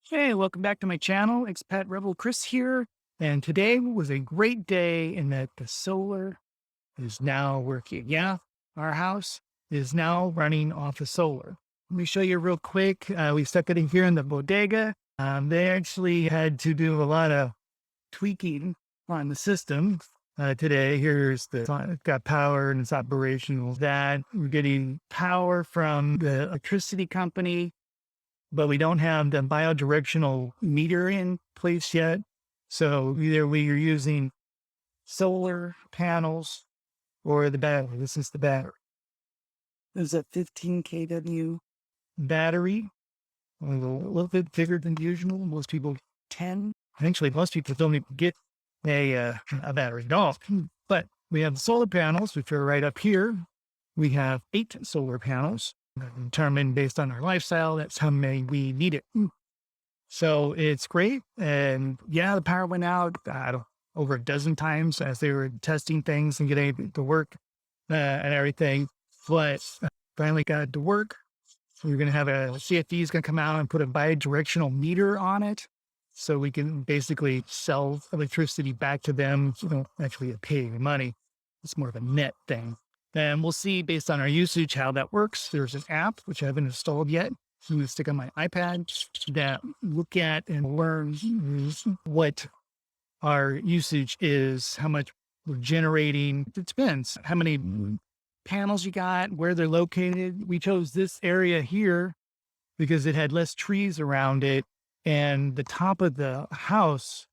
Hey, welcome back to my channel. Expat Rebel Chris here. And today was a great day in that the solar is now working. Yeah, our house is now running off of solar. Let me show you real quick. We stuck it in here in the bodega. They actually had to do a lot of tweaking on the system today. Here's it's got power and it's operational. That we're getting power from the electricity company, but we don't have the biodirectional meter in place yet. So either we are using solar panels or the battery. This is the battery. There's a 15 kW battery, a little bit bigger than usual. Most people 10. Actually, most people don't even get a battery at all. But we have the solar panels, which are right up here. We have 8 solar panels determined based on our lifestyle. That's how many we need it. So it's great. And yeah, the power went out over a dozen times as they were testing things and getting it to work and everything. But finally got it to work. We're going to have a CFE is going to come out and put a bidirectional meter on it. So we can basically sell electricity back to them. You don't actually pay any money. It's more of a net thing. And we'll see based on our usage how that works. There's an app, which I haven't installed yet. So I'm going to stick on my iPad that look at and learn what our usage is, how much we're generating. It depends how many panels you got, where they're located. We chose this area here because it had less trees around it. And the top of the house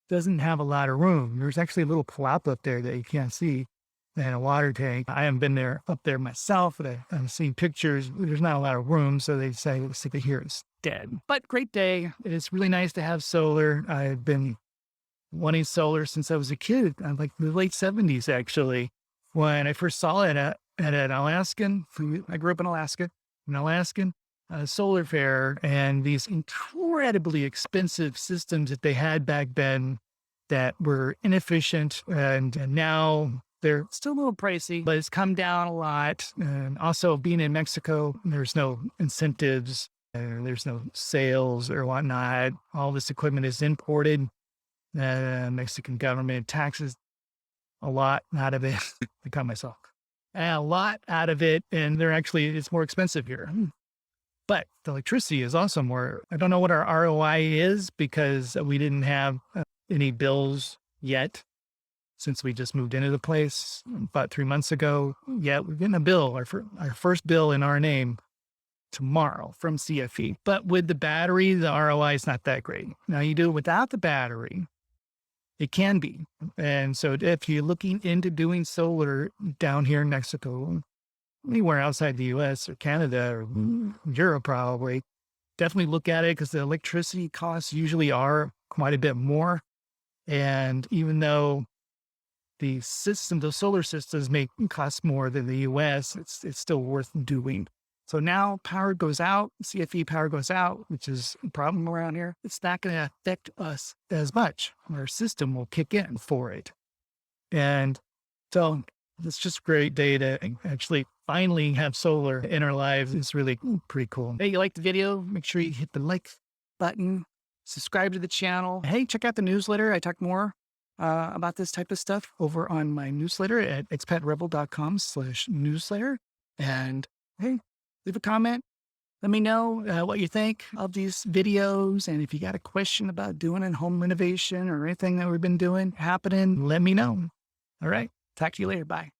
doesn't have a lot of room. There's actually a little plop up there that you can't see and a water tank. I haven't been there up there myself, but I've seen pictures. There's not a lot of room. So they say, let's see, here it's dead. But great day. It's really nice to have solar. I've been wanting solar since I was a kid, like the late 70s, actually. When I first saw it at an Alaskan, I grew up in Alaska, an Alaskan solar fair, and these incredibly expensive systems that they had back then that were inefficient. And now they're still a little pricey, but it's come down a lot. And also being in Mexico, there's no incentives, there's no sales or whatnot. All this equipment is imported. Mexican government taxes a lot out of it. I caught myself. A lot out of it. And it's more expensive here. But the electricity is also more. I don't know what our ROI is because we didn't have any bills yet since we just moved into the place about 3 months ago. Yeah, we're getting a bill, our first bill in our name tomorrow from CFE. But with the battery, the ROI is not that great. Now you do it without the battery, it can be. And so if you're looking into doing solar down here in Mexico, anywhere outside the US or Canada or Europe, probably, definitely look at it because the electricity costs usually are quite a bit more. And even though the solar systems may cost more than the US, it's still worth doing. So now power goes out, CFE power goes out, which is a problem around here. It's not going to affect us as much. Our system will kick in for it. And so it's just a great day to actually finally have solar in our lives. It's really pretty cool. Hey, you like the video? Make sure you hit the like button, subscribe to the channel. Hey, check out the newsletter. I talk more about this type of stuff over on my newsletter at expatrebel.com/newsletter. And hey, leave a comment. Let me know what you think of these videos. And if you got a question about doing a home renovation or anything that we've been doing happening, let me know. All right. Talk to you later. Bye.